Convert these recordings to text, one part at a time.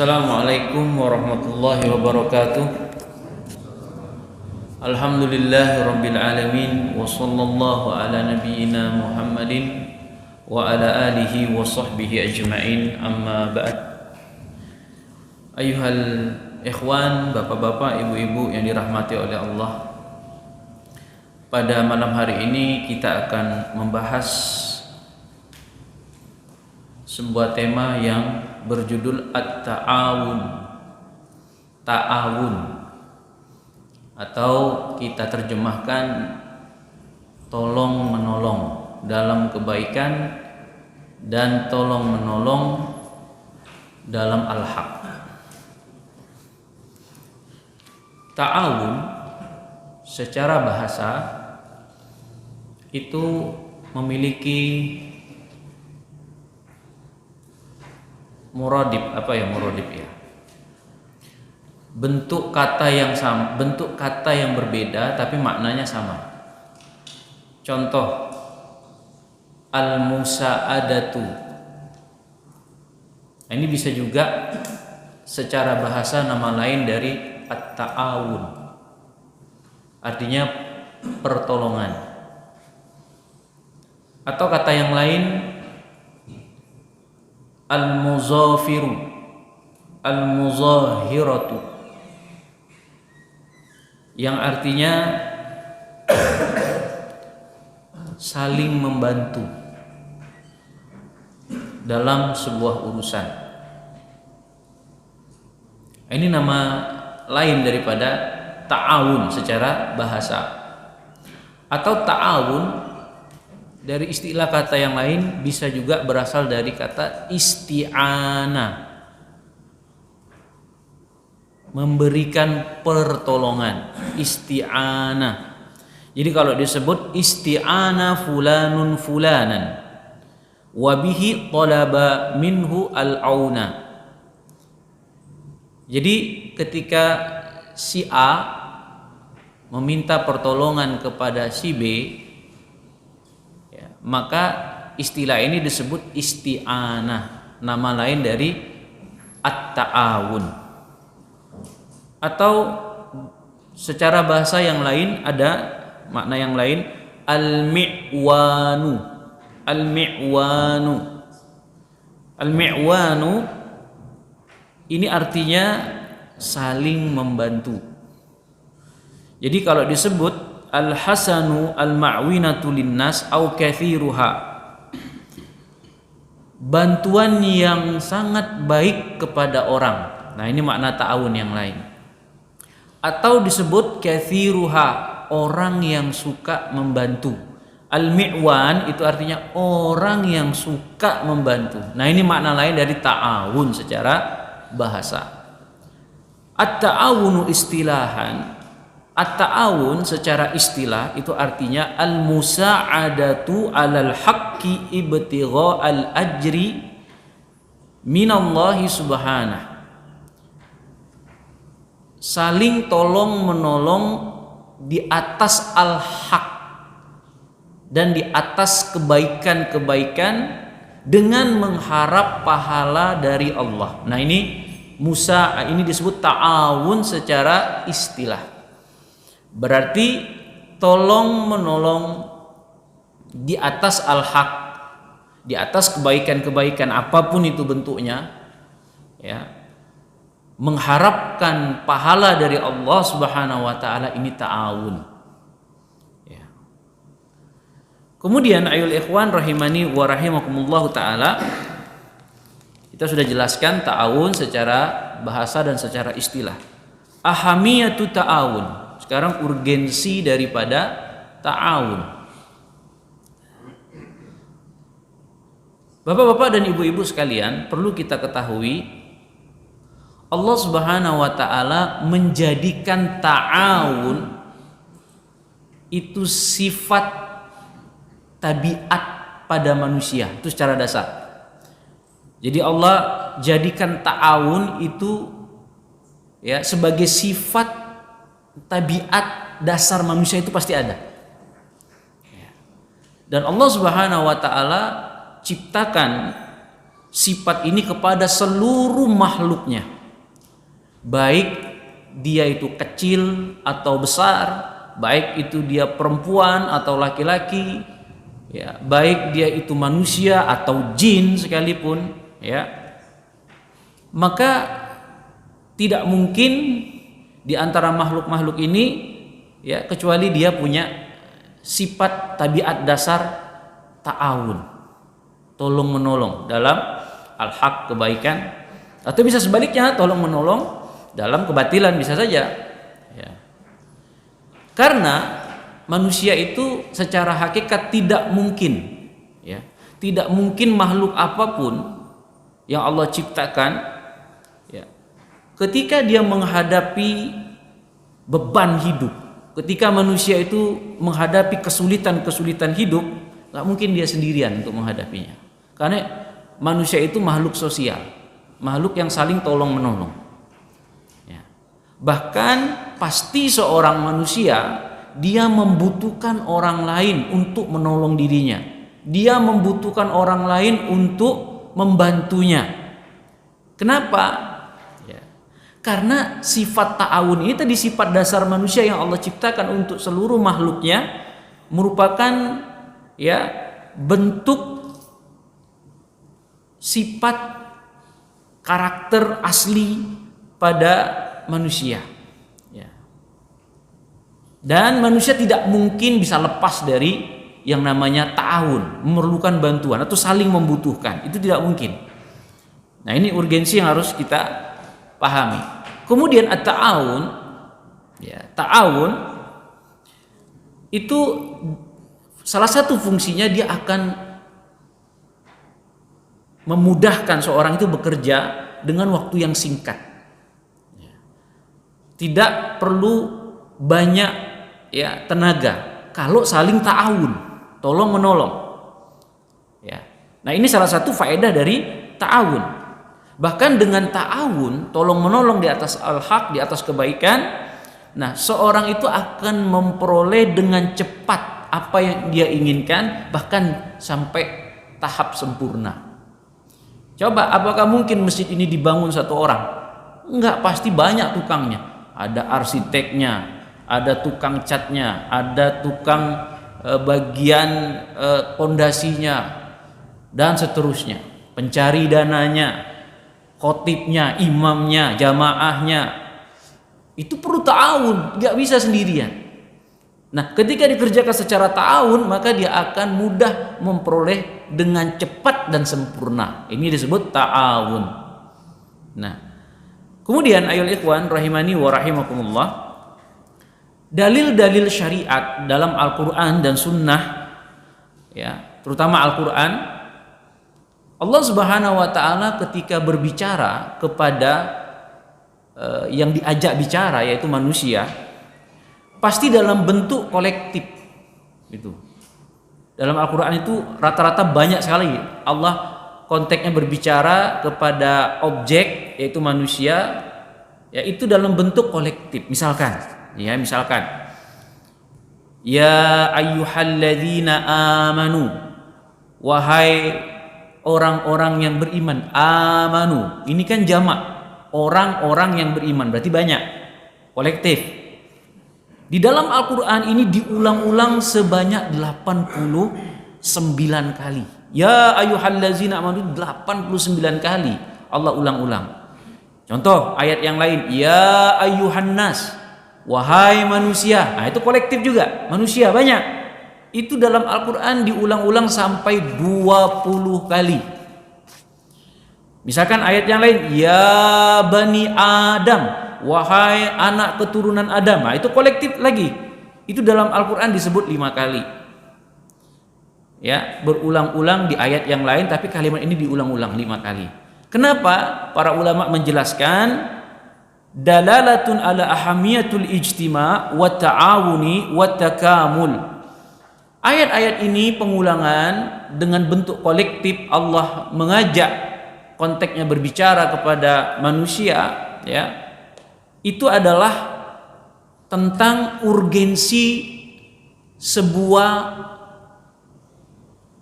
Assalamualaikum warahmatullahi wabarakatuh. Alhamdulillahirabbil alamin wa sallallahu ala nabiyyina Muhammadin wa ala alihi wa sahbihi ajma'in, amma ba'd. Ayuhal ikhwan, bapak-bapak, ibu-ibu yang dirahmati oleh Allah, pada malam hari ini kita akan membahas sebuah tema yang berjudul At-Ta'awun. Ta'awun, atau kita terjemahkan tolong menolong dalam kebaikan dan tolong menolong dalam al-haq. Ta'awun secara bahasa itu memiliki muradib. Apa ya muradib ya? Bentuk kata yang sama, bentuk kata yang berbeda tapi maknanya sama. Contoh, al-musa'adatu. Nah, ini bisa juga secara bahasa nama lain dari at-ta'awun. Artinya pertolongan. Atau kata yang lain, al-muzafiru, al-muzahiratu, yang artinya saling membantu dalam sebuah urusan. Ini nama lain daripada ta'awun secara bahasa. Atau ta'awun dari istilah kata yang lain bisa juga berasal dari kata isti'anah, memberikan pertolongan. Isti'anah. Jadi kalau disebut isti'anah fulanun fulanan wabihi talaba minhu al-auna. Jadi ketika si A meminta pertolongan kepada si B, maka istilah ini disebut isti'anah, nama lain dari at-ta'awun. Atau secara bahasa yang lain ada makna yang lain, al-mi'wanu. Al-mi'wanu. Al-mi'wanu ini artinya saling membantu. Jadi kalau disebut al-hasanu al-ma'winatu linnas au kathiruha, bantuan yang sangat baik kepada orang. Nah, ini makna ta'awun yang lain. Atau disebut kathiruha, orang yang suka membantu. Al-mi'wan itu artinya orang yang suka membantu. Nah, ini makna lain dari ta'awun secara bahasa. At-ta'awunu istilahan, at-ta'awun secara istilah itu artinya al-musa'adatu 'alal haqqi ibtigha al-ajri minallahi subhanahu. Saling tolong menolong di atas al-haq dan di atas kebaikan-kebaikan dengan mengharap pahala dari Allah. Nah, ini disebut ta'awun secara istilah. Berarti tolong menolong di atas al-haq, di atas kebaikan-kebaikan apapun itu bentuknya, ya, mengharapkan pahala dari Allah Subhanahu wa taala, ini ta'awun. Ya. Kemudian ayul ikhwan rahimani wa rahimakumullah taala, kita sudah jelaskan ta'awun secara bahasa dan secara istilah. Ahamiyatu ta'awun. Sekarang urgensi daripada ta'awun. Bapak-bapak dan ibu-ibu sekalian, perlu kita ketahui Allah Subhanahu wa taala menjadikan ta'awun itu sifat tabiat pada manusia, itu secara dasar. Jadi Allah jadikan ta'awun itu ya sebagai sifat tabiat dasar manusia, itu pasti ada. Dan Allah Subhanahu wa taala ciptakan sifat ini kepada seluruh makhluknya, baik dia itu kecil atau besar, baik itu dia perempuan atau laki-laki, ya, baik dia itu manusia atau jin sekalipun, ya, maka tidak mungkin di antara makhluk-makhluk ini, ya, kecuali dia punya sifat tabiat dasar ta'awun, tolong menolong dalam al-haq, kebaikan, atau bisa sebaliknya tolong menolong dalam kebatilan, bisa saja, ya. Karena manusia itu secara hakikat tidak mungkin, ya, tidak mungkin makhluk apapun yang Allah ciptakan, ya, ketika dia menghadapi beban hidup, ketika manusia itu menghadapi kesulitan-kesulitan hidup, nggak mungkin dia sendirian untuk menghadapinya. Karena manusia itu makhluk sosial, makhluk yang saling tolong menolong. Ya. Bahkan pasti seorang manusia dia membutuhkan orang lain untuk menolong dirinya. Dia membutuhkan orang lain untuk membantunya. Kenapa? Ya. Karena sifat ta'awun ini tadi sifat dasar manusia yang Allah ciptakan untuk seluruh makhluknya, merupakan, ya, bentuk sifat karakter asli pada manusia. Dan manusia tidak mungkin bisa lepas dari yang namanya ta'awun, memerlukan bantuan atau saling membutuhkan. Itu tidak mungkin. Nah, ini urgensi yang harus kita pahami. Kemudian at-ta'awun, ya, ta'awun itu salah satu fungsinya dia akan memudahkan seorang itu bekerja dengan waktu yang singkat. Tidak perlu banyak, ya, tenaga kalau saling ta'awun, tolong menolong, ya. Nah, ini salah satu faedah dari ta'awun. Bahkan dengan ta'awun, tolong menolong di atas al-haq, di atas kebaikan, nah, seorang itu akan memperoleh dengan cepat apa yang dia inginkan, bahkan sampai tahap sempurna. Coba, apakah mungkin masjid ini dibangun satu orang? Enggak, pasti banyak tukangnya. Ada arsiteknya, ada tukang catnya, ada tukang bagian pondasinya, dan seterusnya, pencari dananya, khotibnya, imamnya, jamaahnya. Itu perlu ta'awun, nggak bisa sendirian. Nah, ketika dikerjakan secara ta'awun, maka dia akan mudah memperoleh dengan cepat dan sempurna. Ini disebut ta'awun. Nah, kemudian ayolah ikhwan rahimani wa rahimakumullah, dalil-dalil syariat dalam Al-Quran dan Sunnah, ya, terutama Al-Quran, Allah Subhanahu wa Ta'ala ketika berbicara kepada yang diajak bicara, yaitu manusia, pasti dalam bentuk kolektif. Itu dalam Al-Quran itu rata-rata banyak sekali Allah konteksnya berbicara kepada objek, yaitu manusia, yaitu dalam bentuk kolektif. Misalkan, ya ayyuhalladzina amanu, wahai orang-orang yang beriman. Amanu, ini kan jamak, orang-orang yang beriman, berarti banyak, kolektif. Di dalam Al-Quran ini diulang-ulang sebanyak 89 kali. Ya ayyuhalladzina amanu, 89 kali Allah ulang-ulang. Contoh ayat yang lain, ya ayyuhan nas, wahai manusia. Nah, itu kolektif juga, manusia banyak. Itu dalam Al-Quran diulang-ulang sampai 20 kali. Misalkan ayat yang lain, ya bani Adam, wahai anak keturunan Adam. Nah, itu kolektif lagi. Itu dalam Al-Quran disebut 5 kali. Ya, berulang-ulang di ayat yang lain, tapi kalimat ini diulang-ulang 5 kali. Kenapa? Para ulama menjelaskan, dalalatun ala ahamiyatul ijtima' wa ta'awuni wa takamul. Ayat-ayat ini pengulangan dengan bentuk kolektif, Allah mengajak, konteksnya berbicara kepada manusia, ya. Itu adalah tentang urgensi sebuah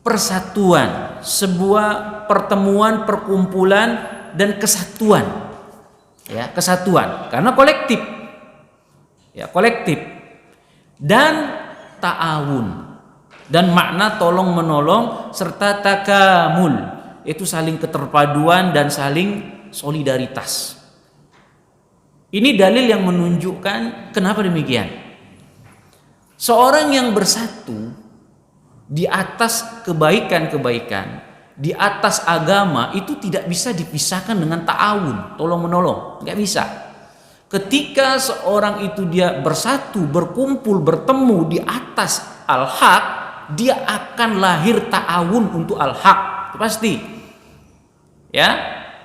persatuan, sebuah pertemuan, perkumpulan dan kesatuan. Ya, kesatuan karena kolektif. Ya, kolektif. Dan ta'awun. Dan makna tolong menolong serta takamul, itu saling keterpaduan dan saling solidaritas. Ini dalil yang menunjukkan kenapa demikian. Seorang yang bersatu di atas kebaikan-kebaikan, di atas agama, itu tidak bisa dipisahkan dengan ta'awun, tolong menolong, nggak bisa. Ketika seorang itu dia bersatu, berkumpul, bertemu di atas al-haq, dia akan lahir ta'awun untuk al-haq, itu pasti. Ya,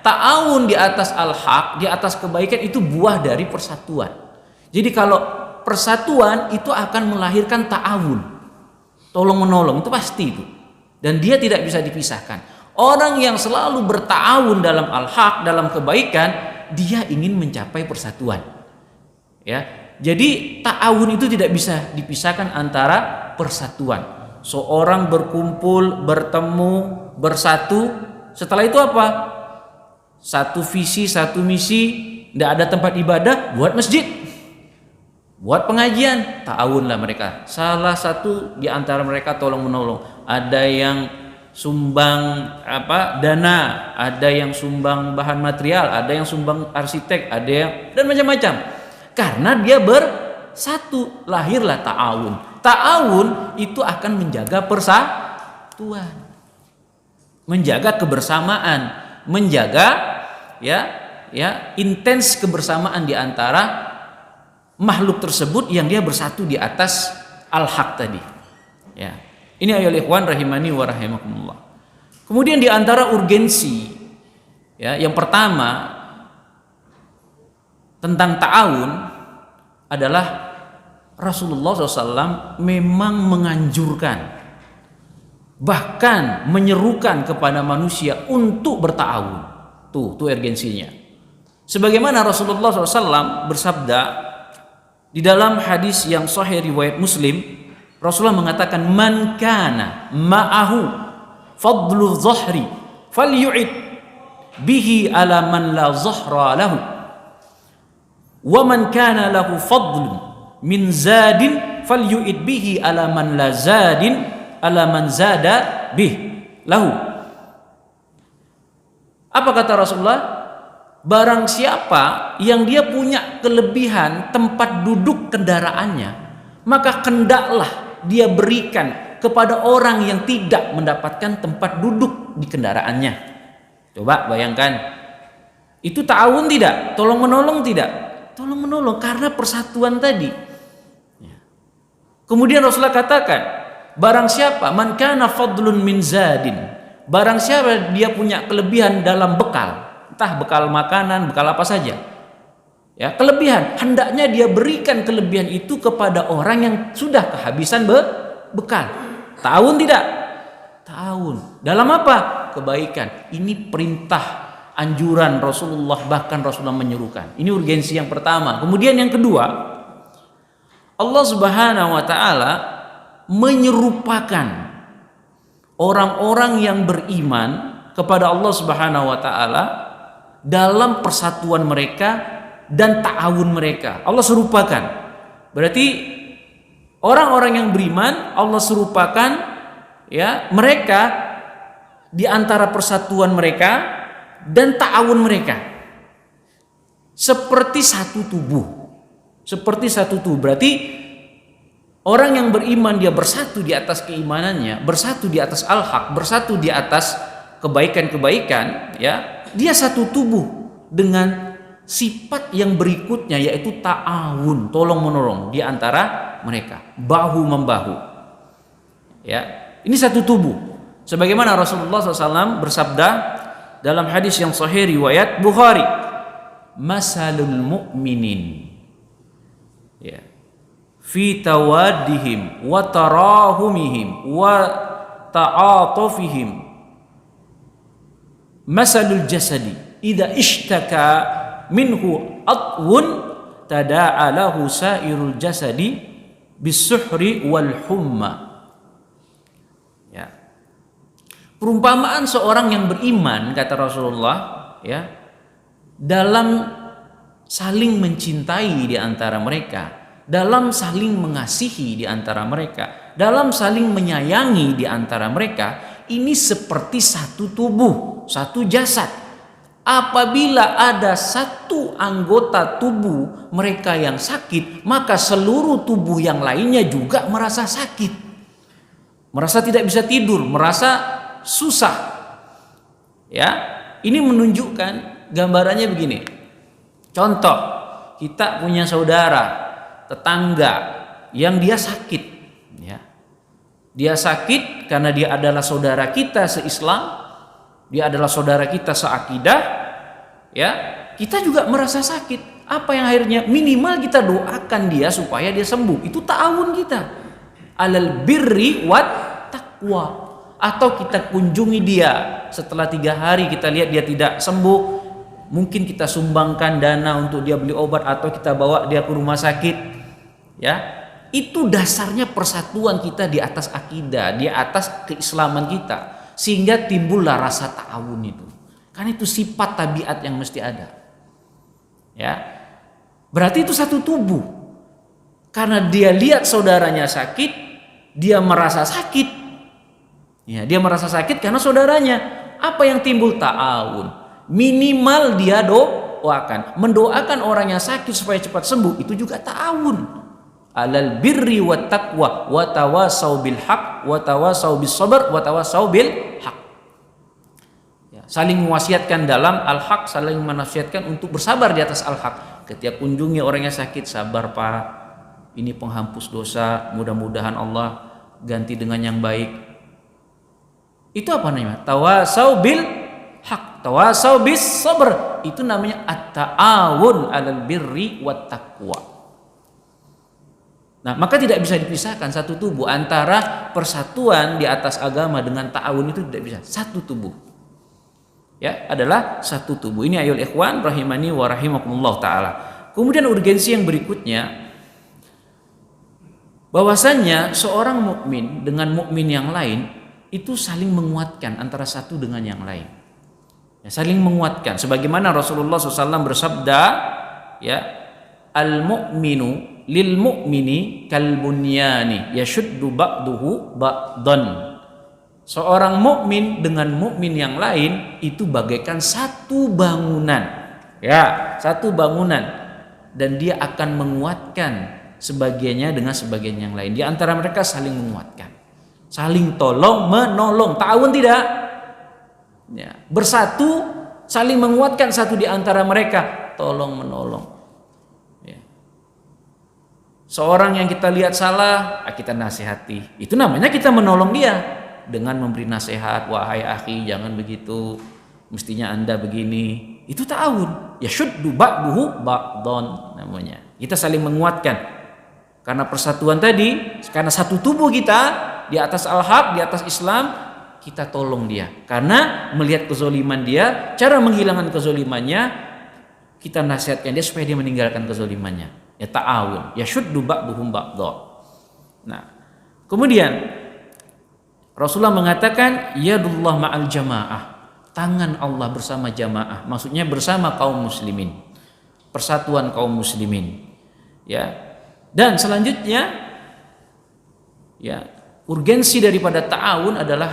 ta'awun di atas al-haq, di atas kebaikan, itu buah dari persatuan. Jadi kalau persatuan itu akan melahirkan ta'awun, tolong menolong, itu pasti itu. Dan dia tidak bisa dipisahkan. Orang yang selalu berta'awun dalam al-haq, dalam kebaikan, dia ingin mencapai persatuan. Ya, jadi ta'awun itu tidak bisa dipisahkan antara persatuan. Seorang berkumpul, bertemu, bersatu, setelah itu apa? Satu visi, satu misi, tidak ada tempat ibadah, buat masjid, buat pengajian, ta'awunlah mereka. Salah satu di antara mereka tolong menolong. Ada yang sumbang dana, ada yang sumbang bahan material, ada yang sumbang arsitek, ada yang dan macam-macam. Karena dia bersatu, lahirlah ta'awun. Ta'awun itu akan menjaga persatuan, menjaga kebersamaan, menjaga intens kebersamaan di antara makhluk tersebut yang dia bersatu di atas al-haq tadi. Ya. Ini ayolah ikhwan rahimani wa rahimakumullah. Kemudian di antara urgensi, ya, yang pertama tentang ta'awun adalah Rasulullah SAW memang menganjurkan, bahkan menyerukan kepada manusia untuk berta'awun. Tuh urgensinya. Sebagaimana Rasulullah SAW bersabda di dalam hadis yang sahih riwayat Muslim, Rasulullah mengatakan, man kana ma'ahu fadlu dhahri falyu'id bihi ala man la zahra lahu, wa man kana lahu fadlu min zadin falyu'id bihi ala man la zadin ala man zada bih lahu. Apa kata Rasulullah? Barang siapa yang dia punya kelebihan tempat duduk kendaraannya, maka hendaklah dia berikan kepada orang yang tidak mendapatkan tempat duduk di kendaraannya. Coba bayangkan, itu ta'awun tidak? Tolong menolong tidak? Tolong menolong karena persatuan tadi. Kemudian Rasulullah katakan, barang siapa man kana fadlun min zadin, barang siapa dia punya kelebihan dalam bekal, entah bekal makanan, bekal apa saja, ya, kelebihan, hendaknya dia berikan kelebihan itu kepada orang yang sudah kehabisan bekal. Ta'awun tidak? Ta'awun. Dalam apa? Kebaikan. Ini perintah, anjuran Rasulullah, bahkan Rasulullah menyerukan. Ini urgensi yang pertama. Kemudian yang kedua, Allah Subhanahu wa taala menyerupakan orang-orang yang beriman kepada Allah Subhanahu wa taala dalam persatuan mereka dan ta'awun mereka. Allah serupakan. Berarti orang-orang yang beriman Allah serupakan, ya, mereka di antara persatuan mereka dan ta'awun mereka. Seperti satu tubuh. Seperti satu tubuh. Berarti orang yang beriman dia bersatu di atas keimanannya, bersatu di atas al-haq, bersatu di atas kebaikan-kebaikan, ya, dia satu tubuh dengan sifat yang berikutnya, yaitu ta'awun, tolong menolong di antara mereka, bahu membahu. Ya, ini satu tubuh. Sebagaimana Rasulullah SAW bersabda dalam hadis yang sahih riwayat Bukhari, masalul mu'minin, ya, fi tawaddihim wa tarahumihim wa ta'atufihim masalul jasadi idza ishtaka minhu atwun tada'a lahu sairul jasadi bisuhri wal humma. Ya. Perumpamaan seorang yang beriman, kata Rasulullah, ya, dalam saling mencintai di antara mereka, dalam saling mengasihi di antara mereka, dalam saling menyayangi di antara mereka, ini seperti satu tubuh, satu jasad. Apabila ada satu anggota tubuh mereka yang sakit, maka seluruh tubuh yang lainnya juga merasa sakit. Merasa tidak bisa tidur, merasa susah. Ya, ini menunjukkan gambarannya begini. Contoh, kita punya saudara, tetangga yang dia sakit, ya. Dia sakit karena dia adalah saudara kita se-Islam, dia adalah saudara kita seakidah, ya. Kita juga merasa sakit. Apa yang akhirnya minimal kita doakan dia supaya dia sembuh. Itu ta'awun kita. Alal birri wat taqwa. Atau kita kunjungi dia setelah 3 hari kita lihat dia tidak sembuh, mungkin kita sumbangkan dana untuk dia beli obat atau kita bawa dia ke rumah sakit, ya. Itu dasarnya persatuan kita di atas akidah, di atas keislaman kita, sehingga timbullah rasa ta'awun itu. Karena itu sifat tabiat yang mesti ada, ya. Berarti itu satu tubuh. Karena dia lihat saudaranya sakit, dia merasa sakit. Ya, dia merasa sakit karena saudaranya. Apa yang timbul? Ta'awun. Minimal dia doakan, mendoakan orang yang sakit supaya cepat sembuh, itu juga ta'awun. Alal birri wat taqwa wa tawasau bil haq wa tawasau bis sabr wa tawasau bil haq. Ya, saling mewasiatkan dalam al-haq, saling menasihatkan untuk bersabar di atas al-haq. Ketika kunjungi orang yang sakit, sabar Pak, ini penghapus dosa, mudah-mudahan Allah ganti dengan yang baik. Itu apa namanya? Tawasau bil haq, tawasau bis sabr. Itu namanya at-ta'awun 'alal birri wat taqwa. Nah, maka tidak bisa dipisahkan satu tubuh antara persatuan di atas agama dengan ta'awun, itu tidak bisa. Satu tubuh. Ya, adalah satu tubuh. Ini ayol ikhwan rahimani wa rahimakumullah taala. Kemudian urgensi yang berikutnya, bahwasannya seorang mukmin dengan mukmin yang lain itu saling menguatkan antara satu dengan yang lain, ya, saling menguatkan. Sebagaimana Rasulullah SAW bersabda, ya, al mu'minu lil mu'mini kal bunyani yashuddu ba'duhu ba'dan. Seorang mukmin dengan mukmin yang lain itu bagaikan satu bangunan, ya, satu bangunan, dan dia akan menguatkan sebagiannya dengan sebagian yang lain. Di antara mereka saling menguatkan, saling tolong menolong. Ta'awun tidak? Ya, bersatu, saling menguatkan satu di antara mereka, tolong menolong. Ya. Seorang yang kita lihat salah, kita nasihati. Itu namanya kita menolong dia dengan memberi nasihat. Wahai akhi, jangan begitu, mestinya Anda begini. Itu ta'awun. Ya syuddu ba'duhu ba'don namanya. Kita saling menguatkan. Karena persatuan tadi, karena satu tubuh kita di atas al-haq, di atas Islam, kita tolong dia. Karena melihat kezoliman dia, cara menghilangkan kezolimannya, kita nasihatkan dia supaya dia meninggalkan kezolimannya. Ya ta'awun, ya syuddu ba'duhum ba'dha. Nah, kemudian Rasulullah mengatakan yadullah ma'al jamaah, tangan Allah bersama jamaah, maksudnya bersama kaum muslimin, persatuan kaum muslimin. Ya. Dan selanjutnya, ya, urgensi daripada ta'awun adalah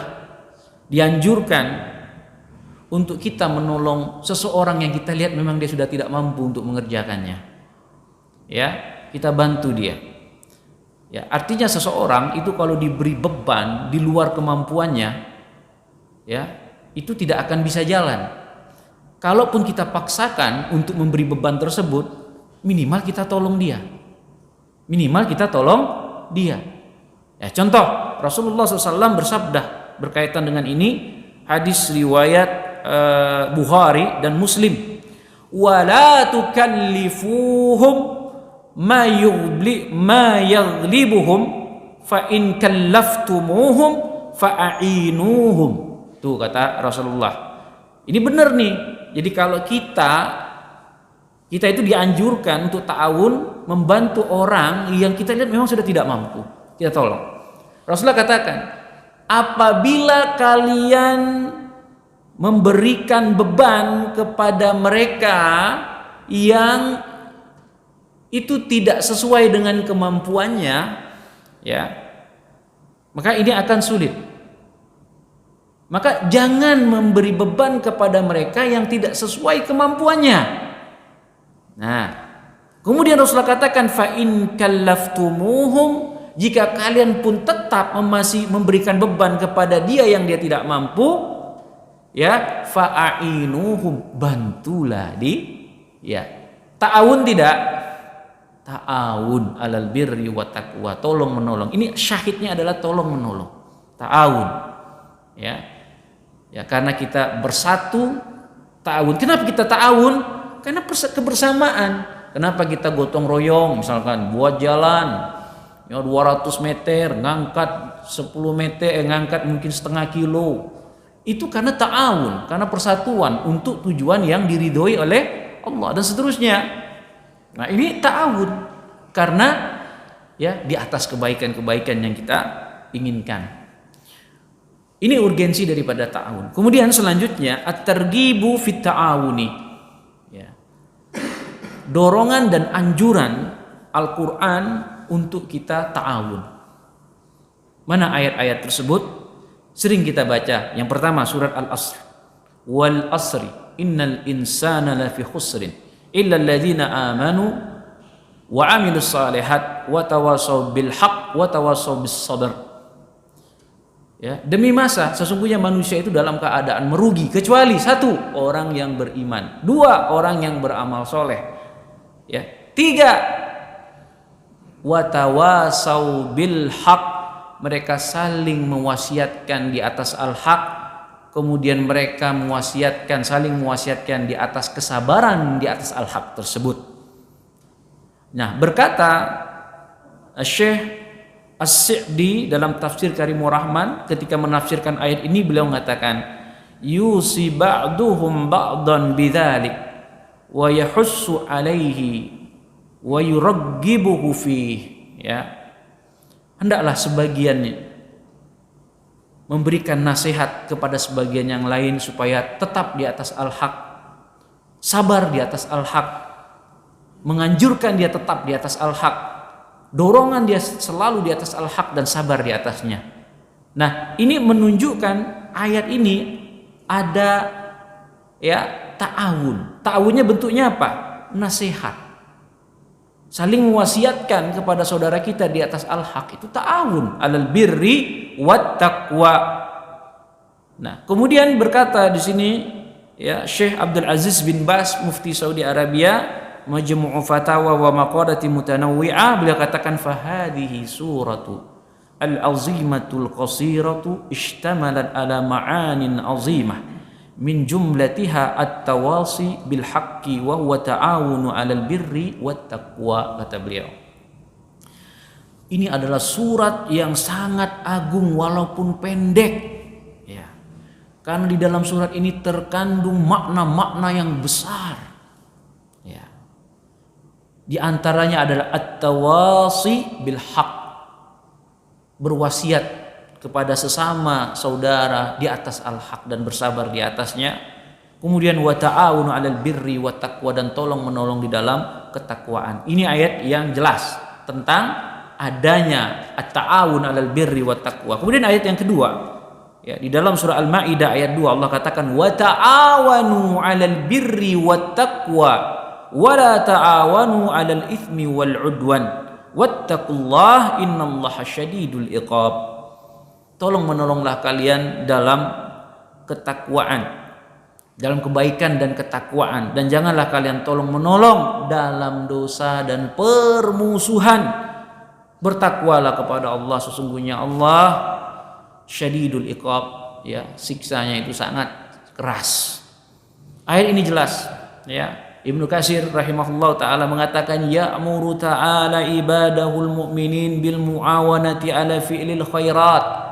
dianjurkan untuk kita menolong seseorang yang kita lihat memang dia sudah tidak mampu untuk mengerjakannya. Ya, kita bantu dia. Ya, artinya seseorang itu kalau diberi beban di luar kemampuannya, ya, itu tidak akan bisa jalan. Kalaupun kita paksakan untuk memberi beban tersebut, minimal kita tolong dia. Minimal kita tolong dia. Ya, contoh Rasulullah SAW bersabda berkaitan dengan ini, hadis riwayat Bukhari dan Muslim, wala tukallifuhum ma yaghlibuhum fa in kallaftumuhum fa'ainuhum. Tuh kata Rasulullah. Ini benar nih. Jadi kalau kita itu dianjurkan untuk ta'awun, membantu orang yang kita lihat memang sudah tidak mampu, kita tolong. Rasulullah katakan, apabila kalian memberikan beban kepada mereka yang itu tidak sesuai dengan kemampuannya, ya, maka ini akan sulit. Maka jangan memberi beban kepada mereka yang tidak sesuai kemampuannya. Nah, kemudian Rasulullah katakan fa in kallaftumuhum, jika kalian pun tetap masih memberikan beban kepada dia yang dia tidak mampu, ya, fa'ainuhum, bantulah ya. Ta'awun tidak? Ta'awun alal birri wa taqwa, tolong menolong. Ini syahidnya adalah tolong menolong. Ta'awun. Ya. Ya, karena kita bersatu, ta'awun. Kenapa kita ta'awun? Karena kebersamaan. Kenapa kita gotong royong, misalkan buat jalan ya 200 meter, ngangkat 10 meter, ngangkat mungkin setengah kilo. Itu karena ta'awun, karena persatuan untuk tujuan yang diridhoi oleh Allah dan seterusnya. Nah, ini ta'awun karena ya di atas kebaikan-kebaikan yang kita inginkan. Ini urgensi daripada ta'awun. Kemudian selanjutnya at-targhibu fit ta'awuni. Ya. Dorongan dan anjuran Al-Qur'an untuk kita ta'awun. Mana ayat-ayat tersebut? Sering kita baca. Yang pertama surat Al-Asr. Wal asri innal insana lafi khusrin illa alladhina amanu wa amilus salihat wa tawasaw bil haqq wa tawasaw bis sabr. Ya, demi masa sesungguhnya manusia itu dalam keadaan merugi kecuali satu, orang yang beriman, dua, orang yang beramal soleh, ya, tiga, watawasau bil haq, mereka saling mewasiatkan di atas al-haq, kemudian mereka saling mewasiatkan di atas kesabaran di atas al-haq tersebut. Nah, berkata Syekh As-Sa'di dalam tafsir Karimur Rahman ketika menafsirkan ayat ini, beliau mengatakan yusi ba'duhum ba'dan bidzalik wa yahussu alaihi wa yuraggibuhu fih, ya, hendaklah sebagiannya memberikan nasihat kepada sebagian yang lain supaya tetap di atas al-haq, sabar di atas al-haq, menganjurkan dia tetap di atas al-haq, dorongan dia selalu di atas al-haq dan sabar di atasnya. Nah, ini menunjukkan ayat ini ada ya ta'awun. Ta'awunnya bentuknya apa? Nasihat. Saling mewasiatkan kepada saudara kita di atas al-haq, itu ta'awun alal birri wat taqwa. Nah, kemudian berkata di sini ya Syekh Abdul Aziz bin Bas, mufti Saudi Arabia, Majmu'u Fatawa wa Maqalati Mutanawwi'ah, beliau katakan fahadhihi suratu al-azimatul qasiratu ishtamalat ala ma'anin azimah min jumlatiha at-tawasi bil haqqi wa huwa ta'awunu 'alal birri wat taqwa, kata beliau. Ini adalah surat yang sangat agung walaupun pendek, ya. Karena di dalam surat ini terkandung makna-makna yang besar. Ya. Di antaranya adalah at-tawasi bil haq, berwasiat kepada sesama saudara di atas al-haq dan bersabar di atasnya. Kemudian wa ta'awunu 'alal birri wat taqwa, dan tolong menolong di dalam ketakwaan. Ini ayat yang jelas tentang adanya at-ta'awun 'alal birri wat taqwa. Kemudian ayat yang kedua, ya, di dalam surah Al-Maidah ayat 2 Allah katakan wa ta'awanu 'alal birri wat taqwa wala ta'awanu 'alal itsmi wal 'udwan wattaqullaha innallaha syadidul iqab. Tolong menolonglah kalian dalam ketakwaan, dalam kebaikan dan ketakwaan, dan janganlah kalian tolong menolong dalam dosa dan permusuhan. Bertakwalah kepada Allah, sesungguhnya Allah syadidul iqab, ya, siksanya itu sangat keras. Ayat ini jelas, ya. Ibnu Katsir rahimahullah ta'ala mengatakan ya'muru ta'ala ibadahul mu'minin bil mu'awanati ala fi'lil khairat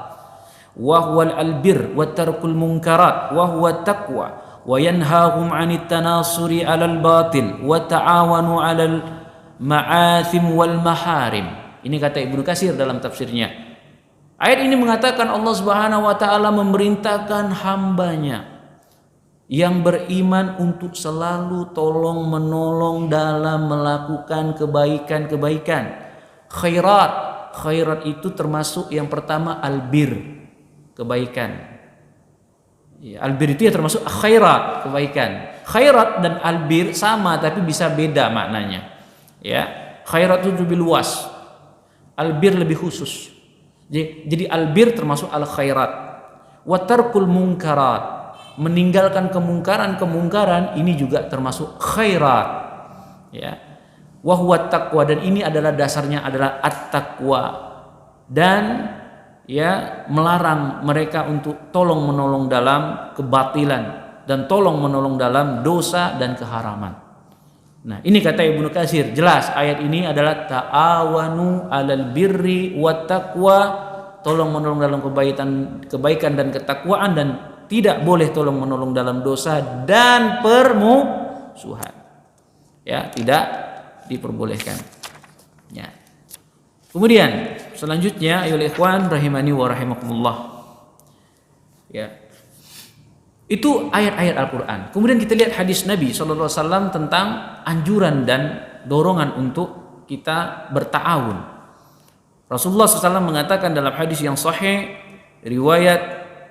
wa huwa al-bir wa tarkul munkarat wa huwa taqwa wa yanhahum 'anit tanasuri 'alal batil wa ta'awanu 'alal ma'athim wal maharim. Ini kata Ibnu Katsir dalam tafsirnya. Ayat ini mengatakan Allah Subhanahu wa taala memerintahkan hambanya yang beriman untuk selalu tolong menolong dalam melakukan kebaikan-kebaikan. Khairat itu termasuk yang pertama albir, kebaikan. Ya, albir itu ya termasuk khairat, kebaikan. Khairat dan albir sama tapi bisa beda maknanya. Ya, khairat itu lebih luas, albir lebih khusus. Jadi albir termasuk al khairat. Wa tarkul munkarat, meninggalkan kemungkaran ini juga termasuk khairat. Ya. Wa huwa taqwa, dan ini adalah dasarnya adalah at-taqwa. Dan ya melarang mereka untuk tolong menolong dalam kebatilan dan tolong menolong dalam dosa dan keharaman. Nah, ini kata Ibnu Katsir, jelas ayat ini adalah ta'awanu 'alal birri wat taqwa, tolong menolong dalam kebaikan dan ketakwaan, dan tidak boleh tolong menolong dalam dosa dan permusuhan. Ya, tidak diperbolehkan. Ya. Kemudian selanjutnya ayolah ikhwan rahimani wa rahimakumullah. Ya. Itu ayat-ayat Al-Qur'an. Kemudian kita lihat hadis Nabi sallallahu alaihi wasallam tentang anjuran dan dorongan untuk kita berta'awun. Rasulullah SAW mengatakan dalam hadis yang sahih riwayat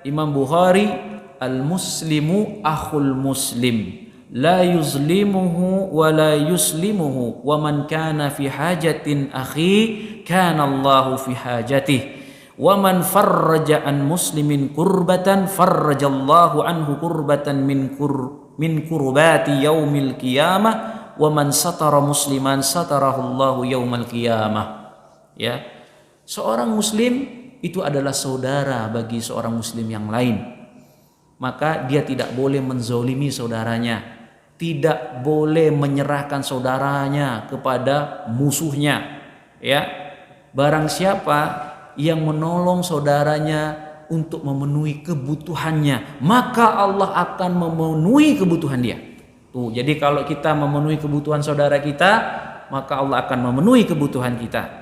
Imam Bukhari, al-muslimu akhul muslim, la yuzlimuhu wa la yuslimuhu, wa man kana fi hajatin akhi kana Allahu fi hajatihi, wa man farraja an muslimin kurbatan farrajallahu anhu kurbatan min kurbati yaumil qiyamah, wa man satara musliman satarahu Allahu yaumal qiyamah. Ya, seorang muslim itu adalah saudara bagi seorang muslim yang lain, maka dia tidak boleh menzolimi saudaranya, tidak boleh menyerahkan saudaranya kepada musuhnya. Ya, barang siapa yang menolong saudaranya untuk memenuhi kebutuhannya, maka Allah akan memenuhi kebutuhan dia. Tuh, jadi kalau kita memenuhi kebutuhan saudara kita, maka Allah akan memenuhi kebutuhan kita.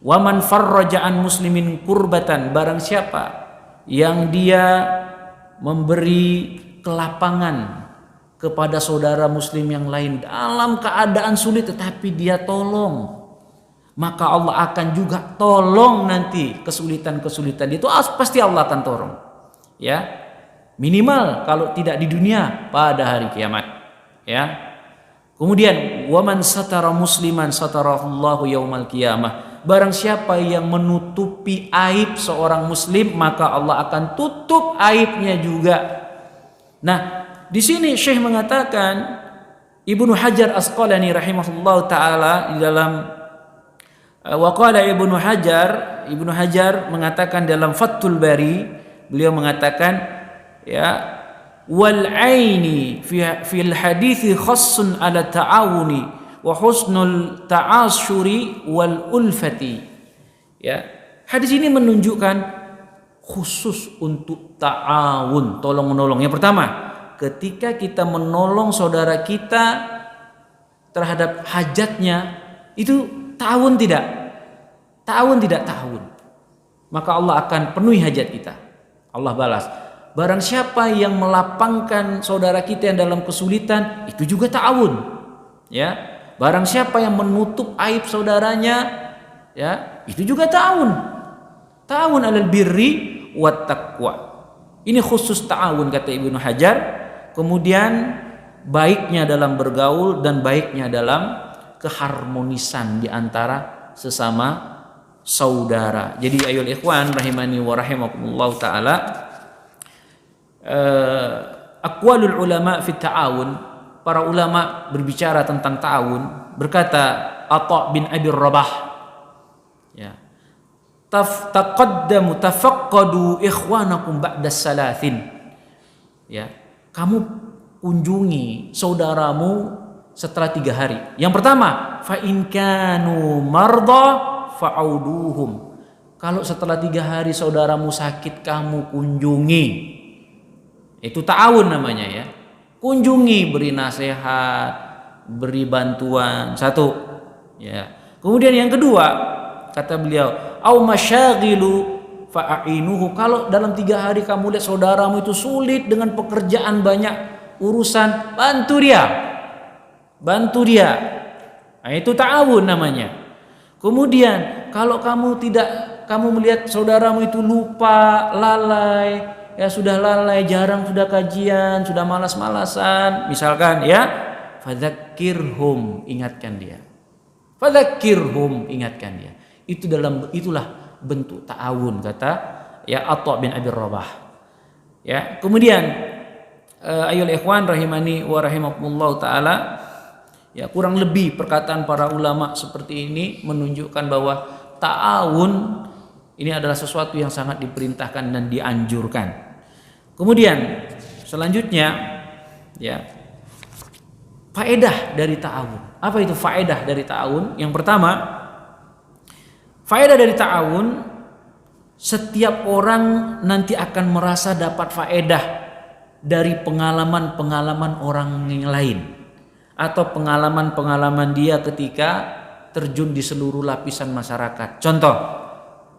Wa man farraja an muslimin kurbatan, barang siapa yang dia memberi kelapangan kepada saudara muslim yang lain dalam keadaan sulit tetapi dia tolong, maka Allah akan juga tolong nanti kesulitan-kesulitan itu pasti Allah akan tolong. Ya, minimal kalau tidak di dunia pada hari kiamat. Ya. Kemudian waman satara musliman satarahullahu yaumal qiyamah, barang siapa yang menutupi aib seorang muslim maka Allah akan tutup aibnya juga. Nah, di sini Syekh mengatakan, Ibnu Hajar Asqalani rahimahullahu taala di dalam waqala Ibnu Hajar mengatakan dalam Fathul Bari, beliau mengatakan ya wal aini fil hadithi khassun ala ta'awuni wa husnul ta'asyuri wal ulfati. Ya, hadis ini menunjukkan khusus untuk ta'awun, tolong menolong. Yang pertama, ketika kita menolong saudara kita terhadap hajatnya, itu ta'awun tidak? Ta'awun tidak ta'awun. Maka Allah akan penuhi hajat kita. Allah balas. Barang siapa yang melapangkan saudara kita yang dalam kesulitan, itu juga ta'awun. Ya. Barang siapa yang menutup aib saudaranya, ya, itu juga ta'awun. Ta'awun 'alal birri wat taqwa. Ini khusus ta'awun kata Ibnu Hajar. Kemudian baiknya dalam bergaul dan baiknya dalam keharmonisan di antara sesama saudara. Jadi ayol ikhwan rahimani wa rahimakumullah taala, aqwalul ulama fi ta'awun, para ulama berbicara tentang ta'awun, berkata Atha bin Abi Rabah, ya, taqaddamu tafaqqadu ikhwanakum ba'da salatin. Ya, kamu kunjungi saudaramu setelah 3 hari. Yang pertama, fa in kanu marda fa'uduhum. Kalau setelah 3 hari saudaramu sakit, kamu kunjungi. Itu ta'awun namanya, ya. Kunjungi, beri nasihat, beri bantuan. 1. Ya. Kemudian yang kedua, kata beliau, au masyaghilu fa'ainuhu. Kalau dalam 3 hari kamu lihat saudaramu itu sulit dengan pekerjaan banyak urusan, bantu dia. Bantu dia. Nah, itu ta'awun namanya. Kemudian kalau kamu melihat saudaramu itu lupa, lalai, ya sudah lalai, jarang sudah kajian, sudah malas-malasan, misalkan ya, fadzakirhum, ingatkan dia. Fadzakirhum, ingatkan dia. Itulah bentuk ta'awun, kata ya Atha bin Abi Rabah. Ya, kemudian ayyuhal ikhwan rahimani wa rahimakumullah taala, ya kurang lebih perkataan para ulama seperti ini menunjukkan bahwa ta'awun ini adalah sesuatu yang sangat diperintahkan dan dianjurkan. Kemudian selanjutnya, ya, faedah dari ta'awun. Apa itu faedah dari ta'awun? Yang pertama, faedah dari ta'awun, setiap orang nanti akan merasa dapat faedah dari pengalaman-pengalaman orang yang lain, atau pengalaman-pengalaman dia ketika terjun di seluruh lapisan masyarakat. Contoh,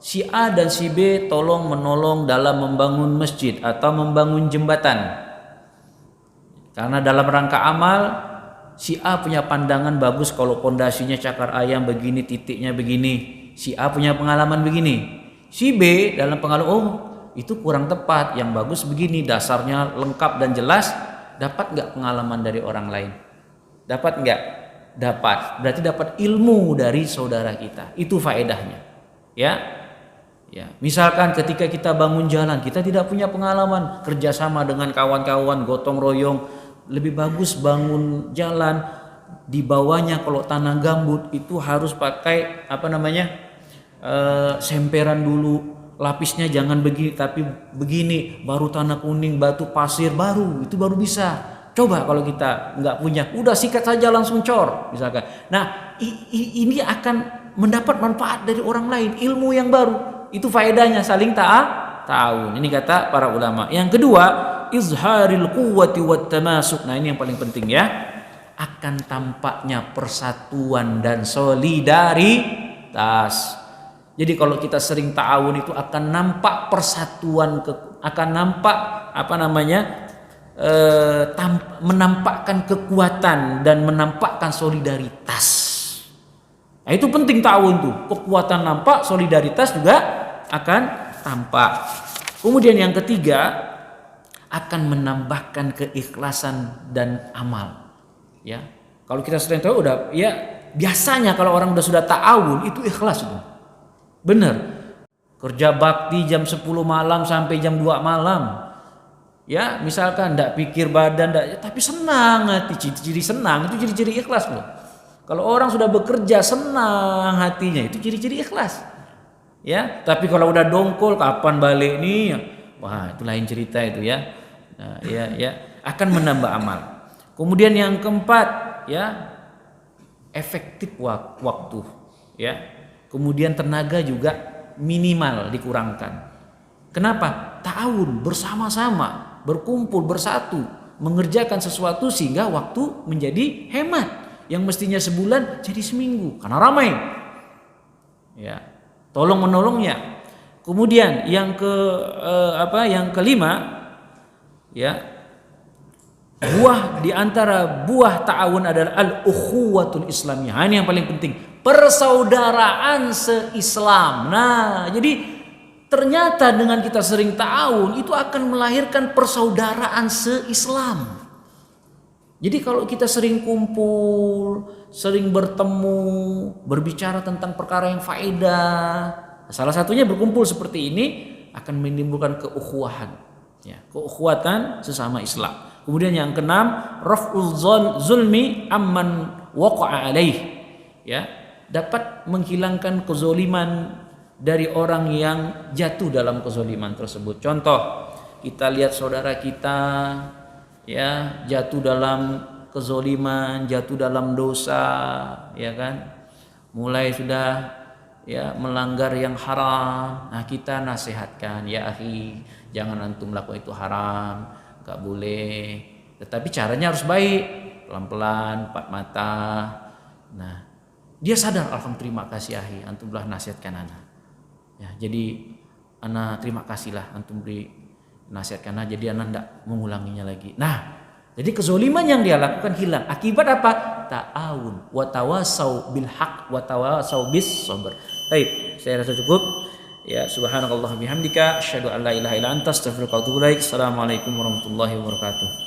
si A dan si B tolong menolong dalam membangun masjid atau membangun jembatan. Karena dalam rangka amal, si A punya pandangan bagus kalau pondasinya cakar ayam begini, titiknya begini. Si A punya pengalaman begini. Si B dalam pengalaman, oh itu kurang tepat, yang bagus begini, dasarnya lengkap dan jelas. Dapat nggak pengalaman dari orang lain? Dapat nggak? Dapat. Berarti dapat ilmu dari saudara kita. Itu faedahnya. Ya. Ya, misalkan ketika kita bangun jalan, kita tidak punya pengalaman kerjasama dengan kawan-kawan, gotong royong, lebih bagus bangun jalan di bawahnya kalau tanah gambut itu harus pakai semperan dulu, lapisnya jangan begini tapi begini, baru tanah kuning, batu pasir, baru itu baru bisa. Coba kalau kita nggak punya, udah sikat saja langsung cor misalkan. Nah ini akan mendapat manfaat dari orang lain, ilmu yang baru. Itu faedahnya saling ta'awun. Ini kata para ulama. Yang kedua, izharil quwwati wat tamasuk. Nah ini yang paling penting ya. Akan tampaknya persatuan dan solidaritas. Jadi kalau kita sering ta'awun itu akan nampak persatuan, akan nampak menampakkan kekuatan dan menampakkan solidaritas. Nah, itu penting ta'awun tuh. Kekuatan nampak, solidaritas juga akan tampak. Kemudian yang ketiga, akan menambahkan keikhlasan dan amal. Ya, kalau kita sering tahu udah, ya biasanya kalau orang sudah ta'awun itu ikhlas itu. Bener. Kerja bakti jam 10 malam sampai jam 2 malam. Ya, misalkan enggak pikir badan, tapi senang hati, ciri-ciri senang itu ciri-ciri ikhlas loh. Kalau orang sudah bekerja senang hatinya itu ciri-ciri ikhlas. Ya, tapi kalau udah dongkol kapan balik nih? Wah, itu lain cerita itu ya. Nah, ya, akan menambah amal. Kemudian yang keempat, ya, efektif waktu, ya. Kemudian tenaga juga minimal dikurangkan. Kenapa? Ta'awun, bersama-sama, berkumpul, bersatu, mengerjakan sesuatu sehingga waktu menjadi hemat. Yang mestinya sebulan jadi seminggu karena ramai. Ya, tolong menolongnya. Kemudian yang kelima, ya, di antara buah ta'awun adalah al-ukhuwatul islamiyah. Ini yang paling penting, persaudaraan se-Islam. Nah, jadi ternyata dengan kita sering ta'awun itu akan melahirkan persaudaraan se-Islam. Jadi kalau kita sering kumpul, sering bertemu, berbicara tentang perkara yang faedah, salah satunya berkumpul seperti ini akan menimbulkan keukhuwahan, ya, keukhuwatan sesama Islam. Kemudian yang keenam, raf'ul zulmi amman waqa'a alaih, ya, dapat menghilangkan kezoliman dari orang yang jatuh dalam kezoliman tersebut. Contoh, kita lihat saudara kita, ya, jatuh dalam kezoliman, jatuh dalam dosa, ya kan, mulai sudah, ya, melanggar yang haram. Nah, kita nasihatkan, ya akhi, jangan antum lakukan itu haram, gak boleh. Tetapi caranya harus baik, pelan-pelan, empat mata. Nah, dia sadar, alhamdulillah, terima kasih akhi, antum telah nasihatkan anak. Ya, jadi ana terima kasihlah antum beri nasihatkan, jadi ana ndak mengulanginya lagi. Nah, jadi kezoliman yang dia lakukan hilang. Akibat apa? Ta'awun wa tawasau bil haq wa tawasau bis sabr. Baik, saya rasa cukup. Ya, subhanakallah bihamdika asyhadu an la ilaha illa anta astaghfiruka wa atubu ilaik. Assalamualaikum warahmatullahi wabarakatuh.